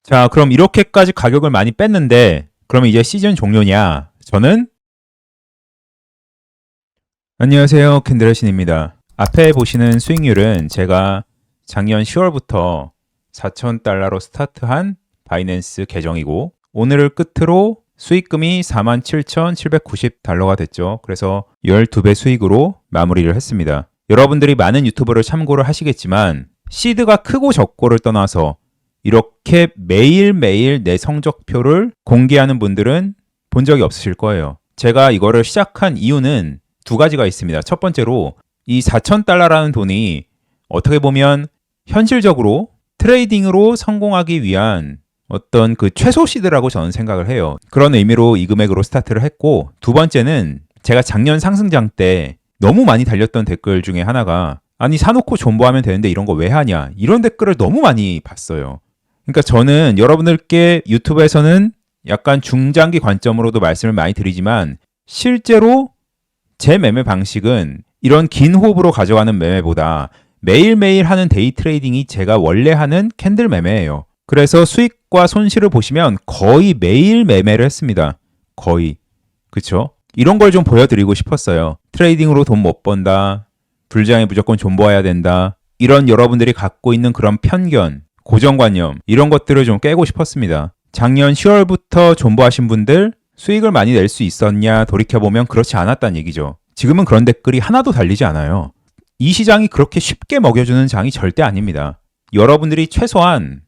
자, 그럼 이렇게까지 가격을 많이 뺐는데 그러면 이제 시즌 종료냐? 저는 안녕하세요, 캔들신입니다. 앞에 보시는 수익률은 제가 작년 10월부터 4,000달러로 스타트한 바이낸스 계정이고 오늘을 끝으로 수익금이 47,790달러가 됐죠. 그래서 12배 수익으로 마무리를 했습니다. 여러분들이 많은 유튜버를 참고를 하시겠지만 시드가 크고 적고를 떠나서 이렇게 매일매일 내 성적표를 공개하는 분들은 본 적이 없으실 거예요. 제가 이거를 시작한 이유는 두 가지가 있습니다. 첫 번째로 이 4,000달러라는 돈이 어떻게 보면 현실적으로 트레이딩으로 성공하기 위한 어떤 그 최소 시드라고 저는 생각을 해요. 그런 의미로 이 금액으로 스타트를 했고, 두 번째는 제가 작년 상승장 때 너무 많이 달렸던 댓글 중에 하나가 아니 사놓고 존버하면 되는데 이런 거 왜 하냐, 이런 댓글을 너무 많이 봤어요. 그러니까 저는 여러분들께 유튜브에서는 약간 중장기 관점으로도 말씀을 많이 드리지만 실제로 제 매매 방식은 이런 긴 호흡으로 가져가는 매매보다 매일매일 하는 데이 트레이딩이 제가 원래 하는 캔들 매매예요. 그래서 수익과 손실을 보시면 거의 매일 매매를 했습니다. 거의. 그쵸? 이런 걸 좀 보여드리고 싶었어요. 트레이딩으로 돈 못 번다. 불장에 무조건 존버해야 된다. 이런 여러분들이 갖고 있는 그런 편견, 고정관념, 이런 것들을 좀 깨고 싶었습니다. 작년 10월부터 존버하신 분들 수익을 많이 낼 수 있었냐 돌이켜보면 그렇지 않았다는 얘기죠. 지금은 그런 댓글이 하나도 달리지 않아요. 이 시장이 그렇게 쉽게 먹여주는 장이 절대 아닙니다. 여러분들이 최소한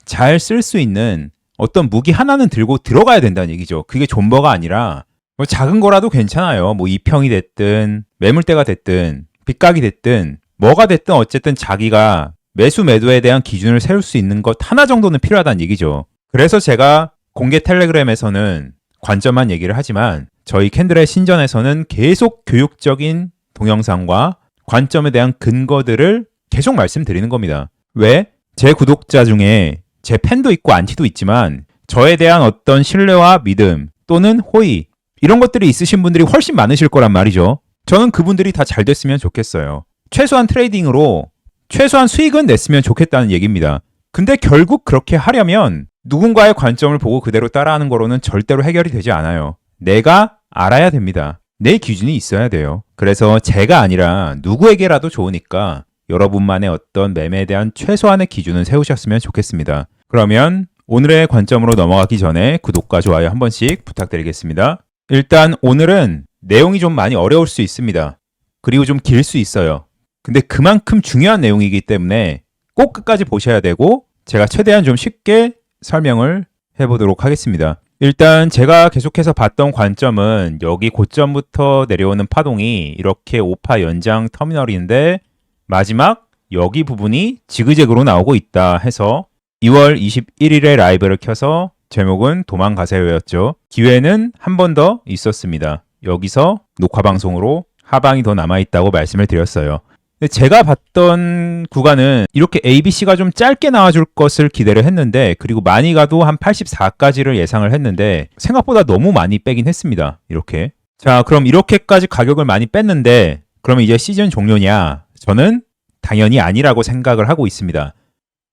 잘 쓸 수 있는 어떤 무기 하나는 들고 들어가야 된다는 얘기죠. 그게 존버가 아니라 뭐 작은 거라도 괜찮아요. 뭐 이평이 됐든 매물대가 됐든 빗각이 됐든 뭐가 됐든 어쨌든 자기가 매수 매도에 대한 기준을 세울 수 있는 것 하나 정도는 필요하다는 얘기죠. 그래서 제가 공개 텔레그램에서는 관점만 얘기를 하지만 저희 캔들의 신전에서는 계속 교육적인 동영상과 관점에 대한 근거들을 계속 말씀드리는 겁니다. 왜? 제 구독자 중에 제 팬도 있고 안티도 있지만 저에 대한 어떤 신뢰와 믿음 또는 호의 이런 것들이 있으신 분들이 훨씬 많으실 거란 말이죠. 저는 그분들이 다 잘 됐으면 좋겠어요. 최소한 트레이딩으로 최소한 수익은 냈으면 좋겠다는 얘기입니다. 근데 결국 그렇게 하려면 누군가의 관점을 보고 그대로 따라하는 거로는 절대로 해결이 되지 않아요. 내가 알아야 됩니다. 내 기준이 있어야 돼요. 그래서 제가 아니라 누구에게라도 좋으니까 여러분만의 어떤 매매에 대한 최소한의 기준을 세우셨으면 좋겠습니다. 그러면 오늘의 관점으로 넘어가기 전에 구독과 좋아요 한 번씩 부탁드리겠습니다. 일단 오늘은 내용이 좀 많이 어려울 수 있습니다. 그리고 좀 길 수 있어요. 근데 그만큼 중요한 내용이기 때문에 꼭 끝까지 보셔야 되고 제가 최대한 좀 쉽게 설명을 해보도록 하겠습니다. 일단 제가 계속해서 봤던 관점은 여기 고점부터 내려오는 파동이 이렇게 5파 연장 터미널인데 마지막 여기 부분이 지그재그로 나오고 있다 해서 2월 21일에 라이브를 켜서 제목은 도망가세요였죠. 기회는 한 번 더 있었습니다. 여기서 녹화방송으로 하방이 더 남아있다고 말씀을 드렸어요. 근데 제가 봤던 구간은 이렇게 ABC가 좀 짧게 나와줄 것을 기대를 했는데 그리고 많이 가도 한 84까지를 예상을 했는데 생각보다 너무 많이 빼긴 했습니다. 이렇게. 자, 그럼 이렇게까지 가격을 많이 뺐는데 그러면 이제 시즌 종료냐? 저는 당연히 아니라고 생각을 하고 있습니다.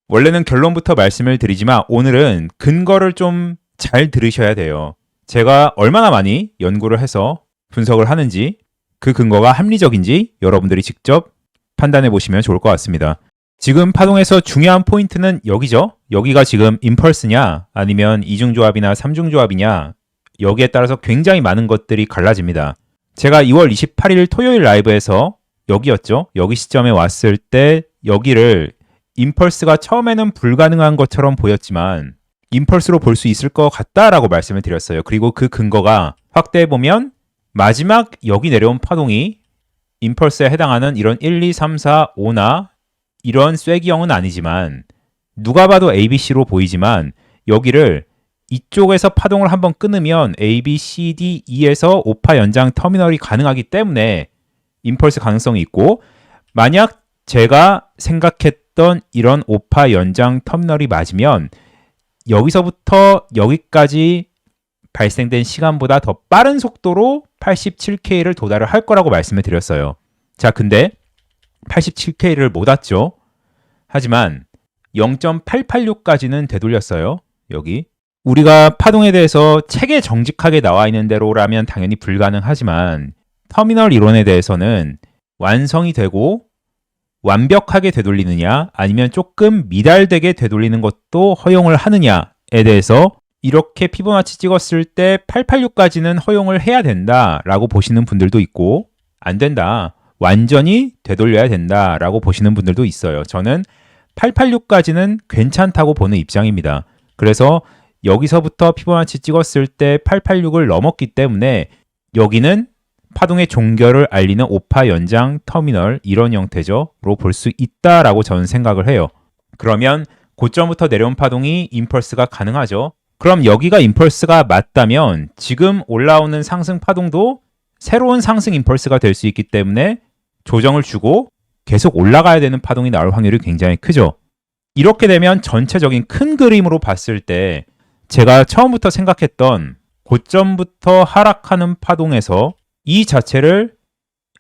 원래는 결론부터 말씀을 드리지만 오늘은 근거를 좀 잘 들으셔야 돼요. 제가 얼마나 많이 연구를 해서 분석을 하는지 그 근거가 합리적인지 여러분들이 직접 판단해 보시면 좋을 것 같습니다. 지금 파동에서 중요한 포인트는 여기죠. 여기가 지금 임펄스냐 아니면 이중조합이나 삼중조합이냐 여기에 따라서 굉장히 많은 것들이 갈라집니다. 제가 2월 28일 토요일 라이브에서 여기였죠. 여기 시점에 왔을 때 여기를 임펄스가 처음에는 불가능한 것처럼 보였지만 임펄스로 볼 수 있을 것 같다라고 말씀을 드렸어요. 그리고 그 근거가 확대해보면 마지막 여기 내려온 파동이 임펄스에 해당하는 이런 1, 2, 3, 4, 5나 이런 쐐기형은 아니지만 누가 봐도 ABC로 보이지만 여기를 이쪽에서 파동을 한번 끊으면 A, B, C, D, E에서 5파 연장 터미널이 가능하기 때문에 임펄스 가능성이 있고 만약 제가 생각했던 이런 5파 연장 터미널이 맞으면 여기서부터 여기까지 발생된 시간보다 더 빠른 속도로 87K를 도달을 할 거라고 말씀을 드렸어요. 자, 근데 87K를 못 왔죠. 하지만 0.886까지는 되돌렸어요. 여기. 우리가 파동에 대해서 책에 정직하게 나와 있는 대로라면 당연히 불가능하지만 터미널 이론에 대해서는 완성이 되고 완벽하게 되돌리느냐 아니면 조금 미달되게 되돌리는 것도 허용을 하느냐에 대해서 이렇게 피보나치 찍었을 때 886까지는 허용을 해야 된다라고 보시는 분들도 있고 안 된다. 완전히 되돌려야 된다라고 보시는 분들도 있어요. 저는 886까지는 괜찮다고 보는 입장입니다. 그래서 여기서부터 피보나치 찍었을 때 886을 넘었기 때문에 여기는 파동의 종결을 알리는 오파 연장 터미널 이런 형태죠로 볼 수 있다라고 저는 생각을 해요. 그러면 고점부터 내려온 파동이 임펄스가 가능하죠. 그럼 여기가 임펄스가 맞다면 지금 올라오는 상승 파동도 새로운 상승 임펄스가 될 수 있기 때문에 조정을 주고 계속 올라가야 되는 파동이 나올 확률이 굉장히 크죠. 이렇게 되면 전체적인 큰 그림으로 봤을 때 제가 처음부터 생각했던 고점부터 하락하는 파동에서 이 자체를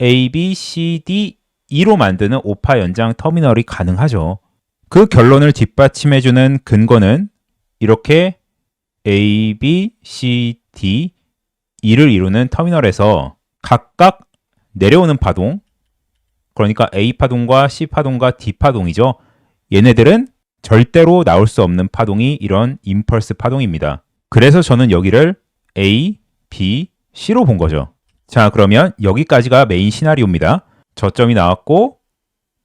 A, B, C, D, E로 만드는 오파 연장 터미널이 가능하죠. 그 결론을 뒷받침해주는 근거는 이렇게 A, B, C, D, E를 이루는 터미널에서 각각 내려오는 파동, 그러니까 A 파동과 C 파동과 D 파동이죠. 얘네들은 절대로 나올 수 없는 파동이 이런 임펄스 파동입니다. 그래서 저는 여기를 A, B, C로 본 거죠. 자, 그러면 여기까지가 메인 시나리오입니다. 저점이 나왔고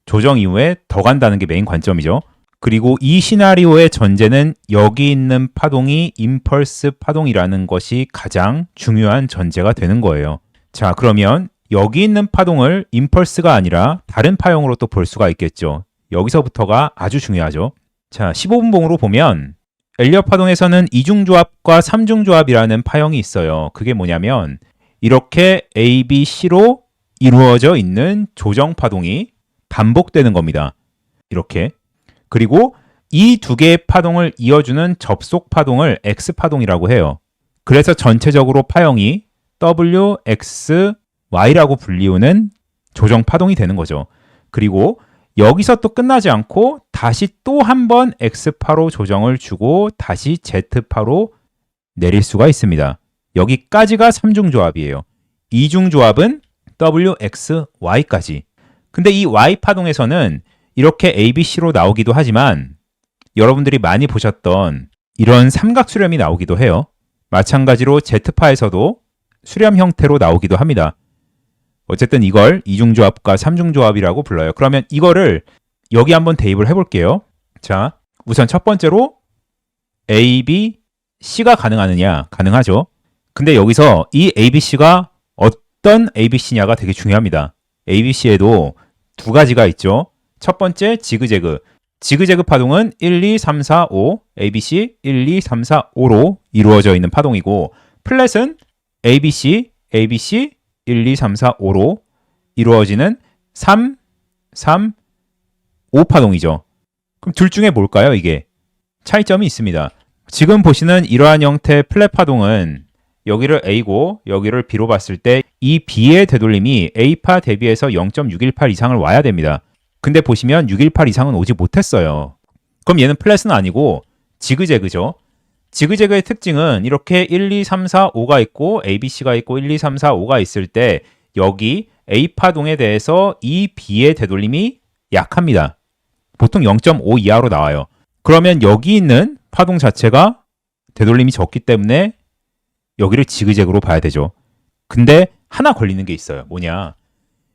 조정 이후에 더 간다는 게 메인 관점이죠. 그리고 이 시나리오의 전제는 여기 있는 파동이 임펄스 파동이라는 것이 가장 중요한 전제가 되는 거예요. 자, 그러면 여기 있는 파동을 임펄스가 아니라 다른 파형으로 또 볼 수가 있겠죠. 여기서부터가 아주 중요하죠. 자, 15분 봉으로 보면 엘리엇 파동에서는 이중조합과 3중조합이라는 파형이 있어요. 그게 뭐냐면 이렇게 A, B, C로 이루어져 있는 조정 파동이 반복되는 겁니다. 이렇게. 그리고 이 두 개의 파동을 이어주는 접속 파동을 X 파동이라고 해요. 그래서 전체적으로 파형이 W, X, Y라고 불리우는 조정 파동이 되는 거죠. 그리고 여기서 또 끝나지 않고 다시 또 한 번 X파로 조정을 주고 다시 Z파로 내릴 수가 있습니다. 여기까지가 3중조합이에요. 2중조합은 W, X, Y까지. 근데 이 Y파동에서는 이렇게 A, B, C로 나오기도 하지만 여러분들이 많이 보셨던 이런 삼각 수렴이 나오기도 해요. 마찬가지로 Z파에서도 수렴 형태로 나오기도 합니다. 어쨌든 이걸 2중조합과 3중조합이라고 불러요. 그러면 이거를 여기 한번 대입을 해볼게요. 자, 우선 첫 번째로 A, B, C가 가능하느냐? 가능하죠. 근데 여기서 이 A, B, C가 어떤 A, B, C냐가 되게 중요합니다. A, B, C에도 두 가지가 있죠. 첫 번째 지그재그. 지그재그 파동은 1, 2, 3, 4, 5, A, B, C 1, 2, 3, 4, 5로 이루어져 있는 파동이고 플랫은 A, B, C, A, B, C 1, 2, 3, 4, 5로 이루어지는 3, 3, 5 파동이죠. 그럼 둘 중에 뭘까요, 이게? 차이점이 있습니다. 지금 보시는 이러한 형태의 플랫 파동은 여기를 A고 여기를 B로 봤을 때 이 B의 되돌림이 A파 대비해서 0.618 이상을 와야 됩니다. 근데 보시면 618 이상은 오지 못했어요. 그럼 얘는 플랫은 아니고 지그재그죠. 지그재그의 특징은 이렇게 1, 2, 3, 4, 5가 있고 A, B, C가 있고 1, 2, 3, 4, 5가 있을 때 여기 A파동에 대해서 이 B의 되돌림이 약합니다. 보통 0.5 이하로 나와요. 그러면 여기 있는 파동 자체가 되돌림이 적기 때문에 여기를 지그재그로 봐야 되죠. 근데 하나 걸리는 게 있어요. 뭐냐?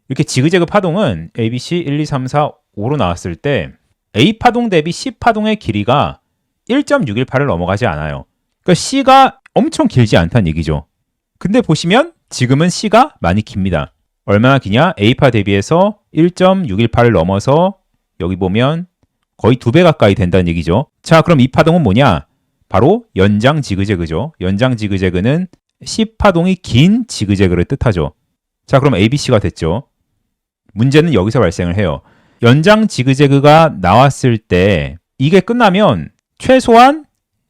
이렇게 지그재그 파동은 A, B, C 1, 2, 3, 4, 5로 나왔을 때 A 파동 대비 C 파동의 길이가 1.618을 넘어가지 않아요. 그러니까 C가 엄청 길지 않다는 얘기죠. 근데 보시면 지금은 C가 많이 깁니다. 얼마나 기냐? A파 대비해서 1.618을 넘어서 여기 보면 거의 2배 가까이 된다는 얘기죠. 자, 그럼 이 파동은 뭐냐? 바로 연장 지그재그죠. 연장 지그재그는 C파동이 긴 지그재그를 뜻하죠. 자, 그럼 ABC가 됐죠. 문제는 여기서 발생을 해요. 연장 지그재그가 나왔을 때 이게 끝나면 최소한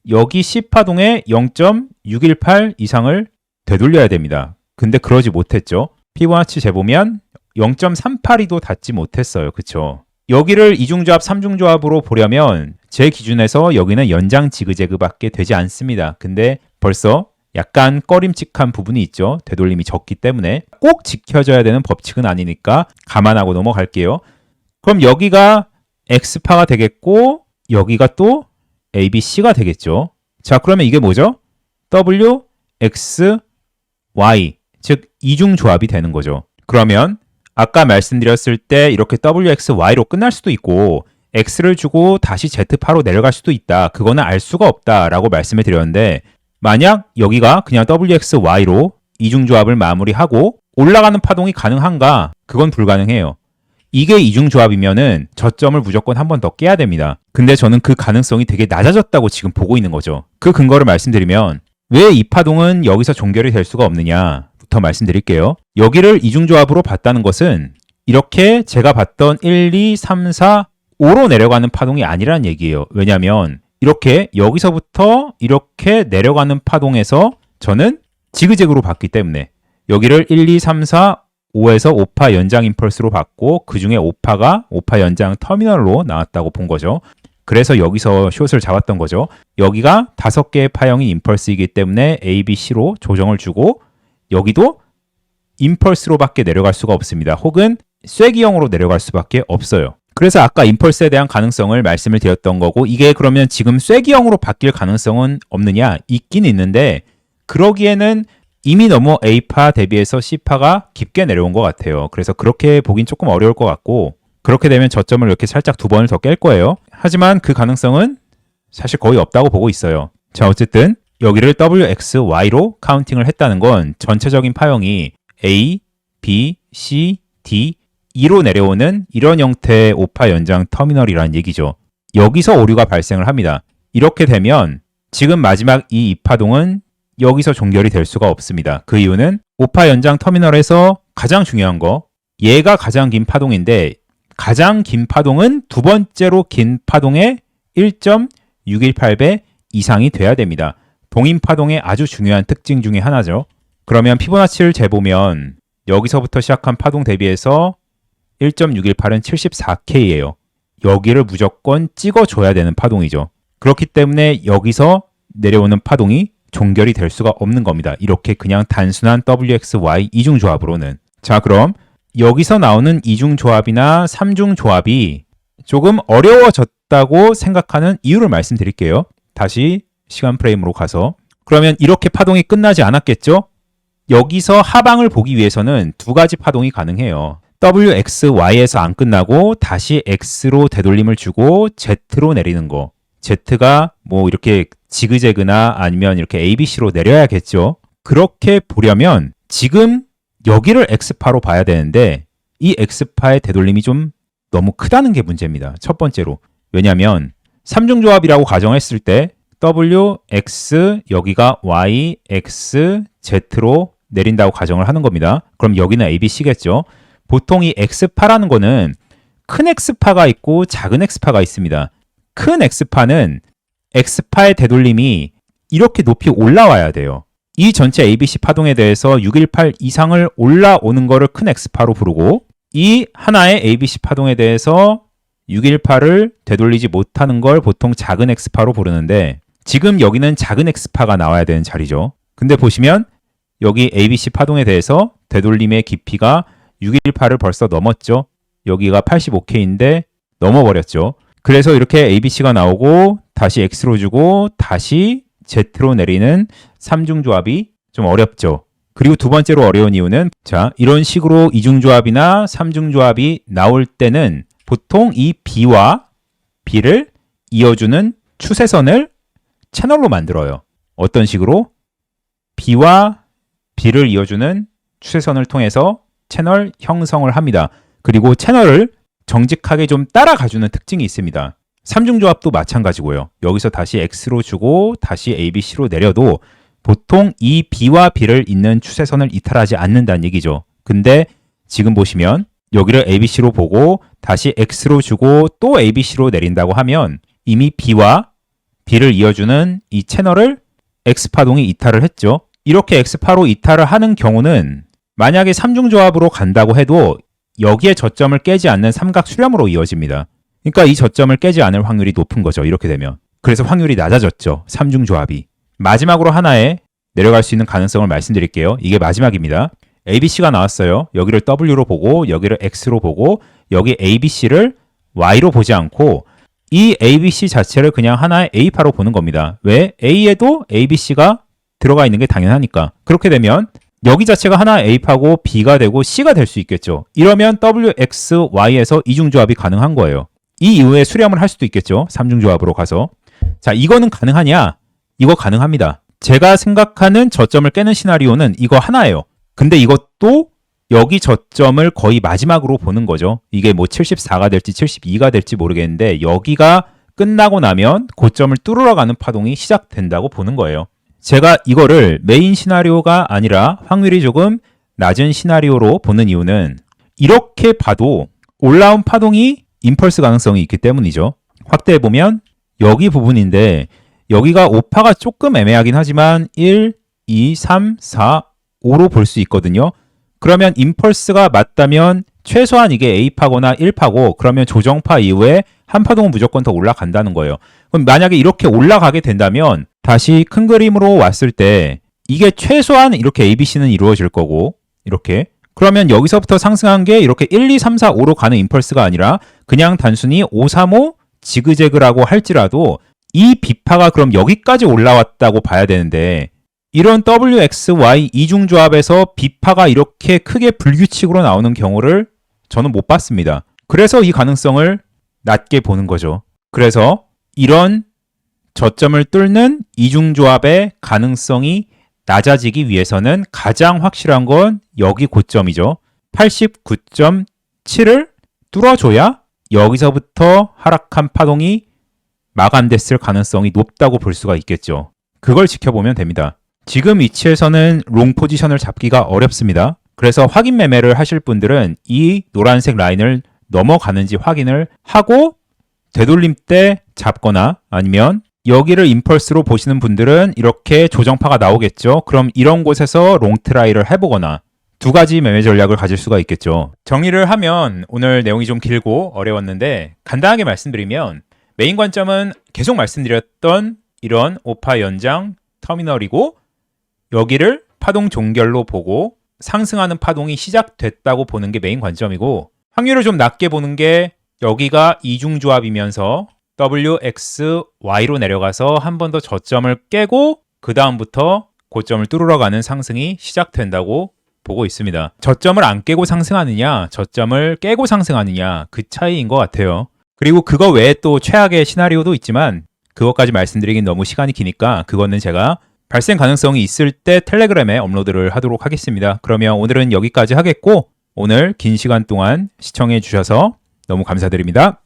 여기 C파동의 0.618 이상을 되돌려야 됩니다. 근데 그러지 못했죠. 피보나치 재보면 0.382도 닿지 못했어요. 그쵸? 여기를 이중조합, 삼중조합으로 보려면 제 기준에서 여기는 연장 지그재그밖에 되지 않습니다. 근데 벌써 약간 꺼림칙한 부분이 있죠. 되돌림이 적기 때문에 꼭 지켜져야 되는 법칙은 아니니까 감안하고 넘어갈게요. 그럼 여기가 X파가 되겠고 여기가 또 ABC가 되겠죠. 자, 그러면 이게 뭐죠? W, X, Y, 즉 이중조합이 되는 거죠. 그러면 아까 말씀드렸을 때 이렇게 WXY로 끝날 수도 있고 X를 주고 다시 Z파로 내려갈 수도 있다. 그거는 알 수가 없다라고 말씀을 드렸는데 만약 여기가 그냥 WXY로 이중조합을 마무리하고 올라가는 파동이 가능한가? 그건 불가능해요. 이게 이중조합이면은 저점을 무조건 한 번 더 깨야 됩니다. 근데 저는 그 가능성이 되게 낮아졌다고 지금 보고 있는 거죠. 그 근거를 말씀드리면 왜 이 파동은 여기서 종결이 될 수가 없느냐부터 말씀드릴게요. 여기를 이중조합으로 봤다는 것은 이렇게 제가 봤던 1, 2, 3, 4, 5로 내려가는 파동이 아니라는 얘기예요. 왜냐하면 이렇게 여기서부터 이렇게 내려가는 파동에서 저는 지그재그로 봤기 때문에 여기를 1, 2, 3, 4, 5에서 5파 연장 임펄스로 봤고 그 중에 5파가 5파 연장 터미널로 나왔다고 본 거죠. 그래서 여기서 숏을 잡았던 거죠. 여기가 5개의 파형이 임펄스이기 때문에 A, B, C로 조정을 주고 여기도 임펄스로밖에 내려갈 수가 없습니다. 혹은 쐐기형으로 내려갈 수밖에 없어요. 그래서 아까 임펄스에 대한 가능성을 말씀을 드렸던 거고 이게 그러면 지금 쐐기형으로 바뀔 가능성은 없느냐? 있긴 있는데 그러기에는 이미 너무 A파 대비해서 C파가 깊게 내려온 것 같아요. 그래서 그렇게 보긴 조금 어려울 것 같고 그렇게 되면 저점을 이렇게 살짝 2번을 더 깰 거예요. 하지만 그 가능성은 사실 거의 없다고 보고 있어요. 자, 어쨌든 여기를 WXY로 카운팅을 했다는 건 전체적인 파형이 A, B, C, D, E로 내려오는 이런 형태의 5파 연장 터미널이라는 얘기죠. 여기서 오류가 발생을 합니다. 이렇게 되면 지금 마지막 이 이파동은 여기서 종결이 될 수가 없습니다. 그 이유는 5파 연장 터미널에서 가장 중요한 거 얘가 가장 긴 파동인데 가장 긴 파동은 두 번째로 긴 파동의 1.618배 이상이 돼야 됩니다. 동인 파동의 아주 중요한 특징 중에 하나죠. 그러면 피보나치를 재보면 여기서부터 시작한 파동 대비해서 1.618은 74K예요. 여기를 무조건 찍어줘야 되는 파동이죠. 그렇기 때문에 여기서 내려오는 파동이 종결이 될 수가 없는 겁니다. 이렇게 그냥 단순한 WXY 이중조합으로는. 자, 그럼 여기서 나오는 이중조합이나 삼중조합이 조금 어려워졌다고 생각하는 이유를 말씀드릴게요. 다시 시간 프레임으로 가서. 그러면 이렇게 파동이 끝나지 않았겠죠? 여기서 하방을 보기 위해서는 두 가지 파동이 가능해요. WXY에서 안 끝나고 다시 X로 되돌림을 주고 Z로 내리는 거. Z가 뭐 이렇게 지그재그나 아니면 이렇게 ABC로 내려야겠죠. 그렇게 보려면 지금 여기를 X파로 봐야 되는데 이 X파의 되돌림이 좀 너무 크다는 게 문제입니다. 첫 번째로. 왜냐하면 삼중조합이라고 가정했을 때 W, X, 여기가 Y, X, Z로 내린다고 가정을 하는 겁니다. 그럼 여기는 ABC겠죠. 보통 이 X파라는 거는 큰 X파가 있고 작은 X파가 있습니다. 큰 X파는 X파의 되돌림이 이렇게 높이 올라와야 돼요. 이 전체 ABC 파동에 대해서 618 이상을 올라오는 거를 큰 X파로 부르고 이 하나의 ABC 파동에 대해서 618을 되돌리지 못하는 걸 보통 작은 X파로 부르는데 지금 여기는 작은 X파가 나와야 되는 자리죠. 근데 보시면 여기 ABC 파동에 대해서 되돌림의 깊이가 618을 벌써 넘었죠. 여기가 85K인데 넘어버렸죠. 그래서 이렇게 ABC가 나오고 다시 X로 주고 다시 Z로 내리는 삼중조합이 좀 어렵죠. 그리고 두 번째로 어려운 이유는 자, 이런 식으로 이중조합이나 삼중조합이 나올 때는 보통 이 B와 B를 이어주는 추세선을 채널로 만들어요. 어떤 식으로? B와 B를 이어주는 추세선을 통해서 채널 형성을 합니다. 그리고 채널을 정직하게 좀 따라가주는 특징이 있습니다. 삼중조합도 마찬가지고요. 여기서 다시 X로 주고 다시 ABC로 내려도 보통 이 B와 B를 잇는 추세선을 이탈하지 않는다는 얘기죠. 근데 지금 보시면 여기를 ABC로 보고 다시 X로 주고 또 ABC로 내린다고 하면 이미 B와 B를 이어주는 이 채널을 X파동이 이탈을 했죠. 이렇게 X파로 이탈을 하는 경우는 만약에 삼중조합으로 간다고 해도 여기에 저점을 깨지 않는 삼각 수렴으로 이어집니다. 그러니까 이 저점을 깨지 않을 확률이 높은 거죠. 이렇게 되면. 그래서 확률이 낮아졌죠. 3중 조합이. 마지막으로 하나의 내려갈 수 있는 가능성을 말씀드릴게요. 이게 마지막입니다. ABC가 나왔어요. 여기를 W로 보고 여기를 X로 보고 여기 ABC를 Y로 보지 않고 이 ABC 자체를 그냥 하나의 A파로 보는 겁니다. 왜? A에도 ABC가 들어가 있는 게 당연하니까. 그렇게 되면 여기 자체가 하나의 A파고 B가 되고 C가 될 수 있겠죠. 이러면 WX, Y에서 이중조합이 가능한 거예요. 이 이후에 수렴을 할 수도 있겠죠. 3중조합으로 가서. 자, 이거는 가능하냐? 이거 가능합니다. 제가 생각하는 저점을 깨는 시나리오는 이거 하나예요. 근데 이것도 여기 저점을 거의 마지막으로 보는 거죠. 이게 뭐 74가 될지 72가 될지 모르겠는데 여기가 끝나고 나면 고점을 뚫으러 가는 파동이 시작된다고 보는 거예요. 제가 이거를 메인 시나리오가 아니라 확률이 조금 낮은 시나리오로 보는 이유는 이렇게 봐도 올라온 파동이 임펄스 가능성이 있기 때문이죠. 확대해보면 여기 부분인데 여기가 오파가 조금 애매하긴 하지만 1, 2, 3, 4, 5로 볼 수 있거든요. 그러면 임펄스가 맞다면 최소한 이게 A파거나 1파고 그러면 조정파 이후에 한 파동은 무조건 더 올라간다는 거예요. 그럼 만약에 이렇게 올라가게 된다면 다시 큰 그림으로 왔을 때 이게 최소한 이렇게 ABC는 이루어질 거고 이렇게 그러면 여기서부터 상승한 게 이렇게 1, 2, 3, 4, 5로 가는 임펄스가 아니라 그냥 단순히 5, 3, 5 지그재그라고 할지라도 이 B파가 그럼 여기까지 올라왔다고 봐야 되는데 이런 WXY 이중조합에서 B파가 이렇게 크게 불규칙으로 나오는 경우를 저는 못 봤습니다. 그래서 이 가능성을 낮게 보는 거죠. 그래서 이런 저점을 뚫는 이중조합의 가능성이 낮아지기 위해서는 가장 확실한 건 여기 고점이죠. 89.7을 뚫어줘야 여기서부터 하락한 파동이 마감됐을 가능성이 높다고 볼 수가 있겠죠. 그걸 지켜보면 됩니다. 지금 위치에서는 롱 포지션을 잡기가 어렵습니다. 그래서 확인 매매를 하실 분들은 이 노란색 라인을 넘어가는지 확인을 하고 되돌림 때 잡거나 아니면 여기를 임펄스로 보시는 분들은 이렇게 조정파가 나오겠죠. 그럼 이런 곳에서 롱 트라이를 해보거나 두 가지 매매 전략을 가질 수가 있겠죠. 정리를 하면 오늘 내용이 좀 길고 어려웠는데 간단하게 말씀드리면 메인 관점은 계속 말씀드렸던 이런 오파 연장 터미널이고 여기를 파동 종결로 보고 상승하는 파동이 시작됐다고 보는 게 메인 관점이고 확률을 좀 낮게 보는 게 여기가 이중조합이면서 WXY로 내려가서 한 번 더 저점을 깨고 그 다음부터 고점을 뚫으러 가는 상승이 시작된다고 보고 있습니다. 저점을 안 깨고 상승하느냐 저점을 깨고 상승하느냐 그 차이인 것 같아요. 그리고 그거 외에 또 최악의 시나리오도 있지만 그것까지 말씀드리긴 너무 시간이 기니까 그거는 제가 발생 가능성이 있을 때 텔레그램에 업로드를 하도록 하겠습니다. 그러면 오늘은 여기까지 하겠고 오늘 긴 시간 동안 시청해 주셔서 너무 감사드립니다.